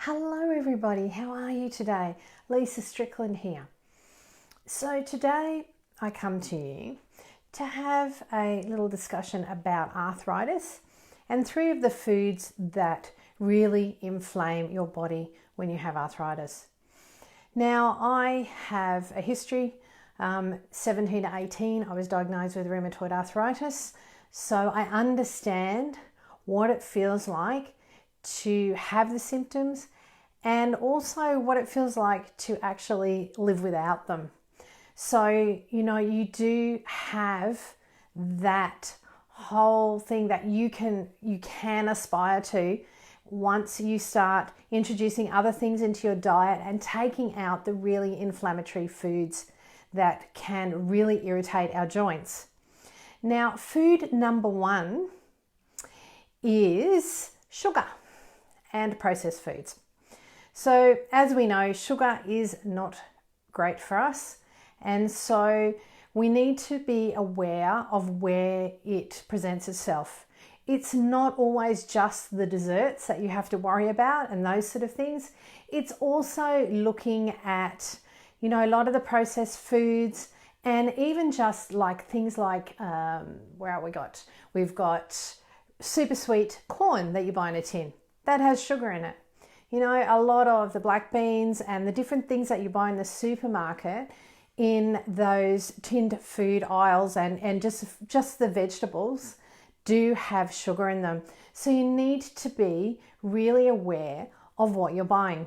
Hello everybody, how are you today? Lisa Strickland here. So today I come to you to have a little discussion about arthritis and 3 of the foods that really inflame your body when you have arthritis. Now I have a history, 17 to 18 I was diagnosed with rheumatoid arthritis, so I understand what it feels like to have the symptoms and also what it feels like to actually live without them. So, you do have that whole thing that you can aspire to once you start introducing other things into your diet and taking out the really inflammatory foods that can really irritate our joints. Now, food number 1 is sugar and processed foods. So as we know, sugar is not great for us, and so we need to be aware of where it presents itself. It's not always just the desserts that you have to worry about and those sort of things. It's also looking at, a lot of the processed foods, and even just like things like, we've got super sweet corn that you buy in a tin. That has sugar in it. A lot of the black beans and the different things that you buy in the supermarket in those tinned food aisles and just the vegetables do have sugar in them. So you need to be really aware of what you're buying.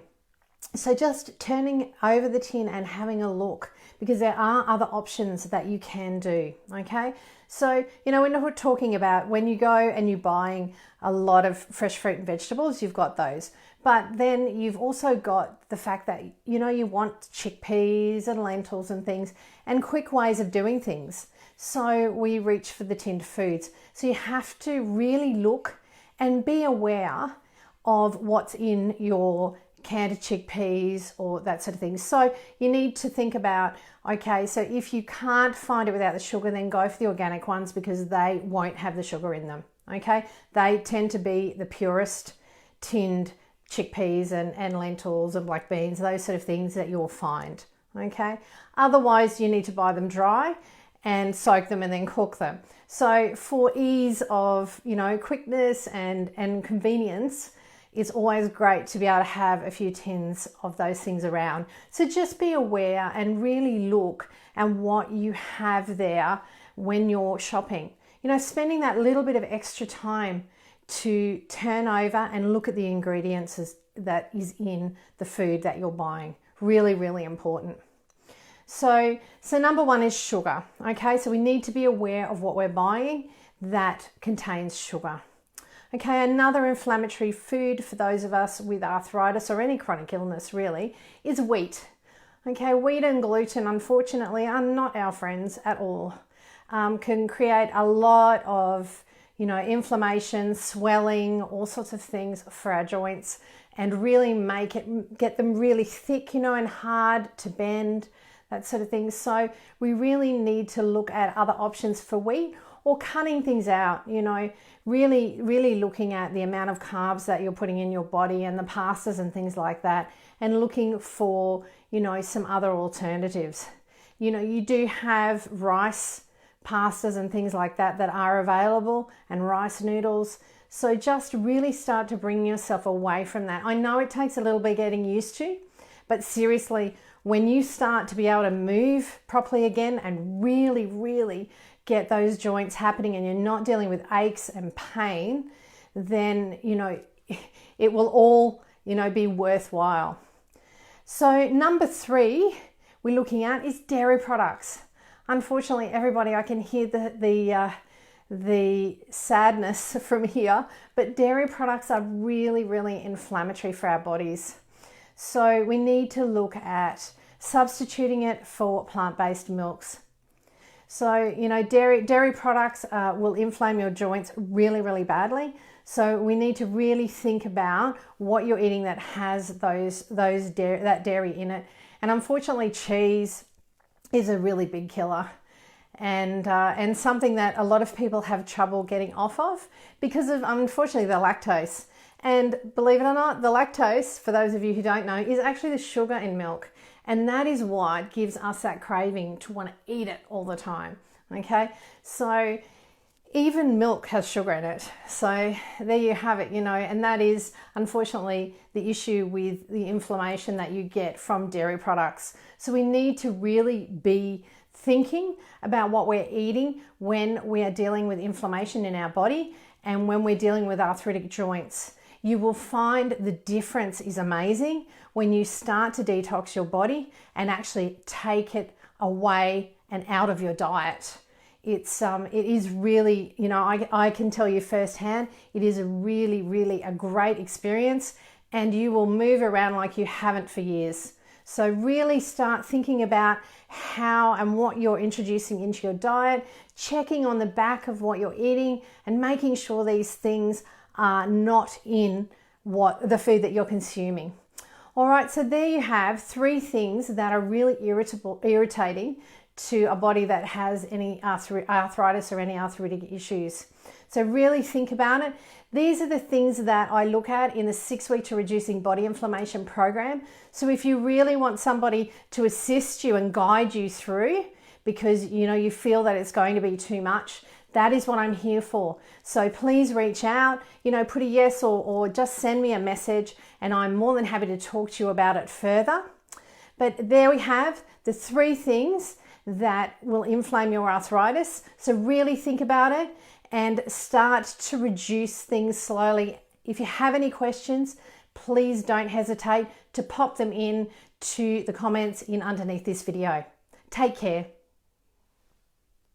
So just turning over the tin and having a look, because there are other options that you can do, okay? So, when we're talking about when you go and you're buying a lot of fresh fruit and vegetables, you've got those. But then you've also got the fact that, you want chickpeas and lentils and things and quick ways of doing things. So we reach for the tinned foods. So you have to really look and be aware of what's in your canned chickpeas or that sort of thing. So you need to think about, okay, so if you can't find it without the sugar, then go for the organic ones because they won't have the sugar in them, okay? They tend to be the purest tinned chickpeas and lentils and black beans, those sort of things that you'll find, okay? Otherwise, you need to buy them dry and soak them and then cook them. So for ease of, quickness and convenience, it's always great to be able to have a few tins of those things around. So just be aware and really look at what you have there when you're shopping. Spending that little bit of extra time to turn over and look at the ingredients that is in the food that you're buying. Really, really important. So number 1 is sugar. Okay, so we need to be aware of what we're buying that contains sugar. Okay, another inflammatory food for those of us with arthritis or any chronic illness really is wheat. Okay, wheat and gluten unfortunately are not our friends at all. Can create a lot of inflammation, swelling, all sorts of things for our joints and really get them really thick, and hard to bend, that sort of thing. So we really need to look at other options for wheat or cutting things out, really, really looking at the amount of carbs that you're putting in your body and the pastas and things like that and looking for, some other alternatives. You do have rice pastas and things like that are available and rice noodles. So just really start to bring yourself away from that. I know it takes a little bit getting used to, but seriously, when you start to be able to move properly again and really, really get those joints happening and you're not dealing with aches and pain, then, it will all, be worthwhile. So number 3 we're looking at is dairy products. Unfortunately, everybody, I can hear the sadness from here, but dairy products are really, really inflammatory for our bodies. So we need to look at substituting it for plant-based milks. So, dairy products will inflame your joints really, really badly. So we need to really think about what you're eating that has that dairy in it. And unfortunately, cheese is a really big killer and something that a lot of people have trouble getting off of because of, unfortunately, the lactose. And believe it or not, the lactose, for those of you who don't know, is actually the sugar in milk. And that is what gives us that craving to want to eat it all the time. Okay, so even milk has sugar in it. So there you have it, and that is unfortunately the issue with the inflammation that you get from dairy products. So we need to really be thinking about what we're eating when we are dealing with inflammation in our body and when we're dealing with arthritic joints. You will find the difference is amazing when you start to detox your body and actually take it away and out of your diet. It is really, I can tell you firsthand, it is really a great experience, and you will move around like you haven't for years. So really start thinking about how and what you're introducing into your diet, checking on the back of what you're eating and making sure these things are not in the food that you're consuming. All right, so there you have 3 things that are really irritating to a body that has any arthritis or any arthritic issues. So really think about it. These are the things that I look at in the 6-week to reducing body inflammation program. So if you really want somebody to assist you and guide you through because you feel that it's going to be too much, that is what I'm here for. So please reach out, put a yes or just send me a message and I'm more than happy to talk to you about it further. But there we have the 3 things that will inflame your arthritis. So really think about it and start to reduce things slowly. If you have any questions, please don't hesitate to pop them in to the comments underneath this video. Take care.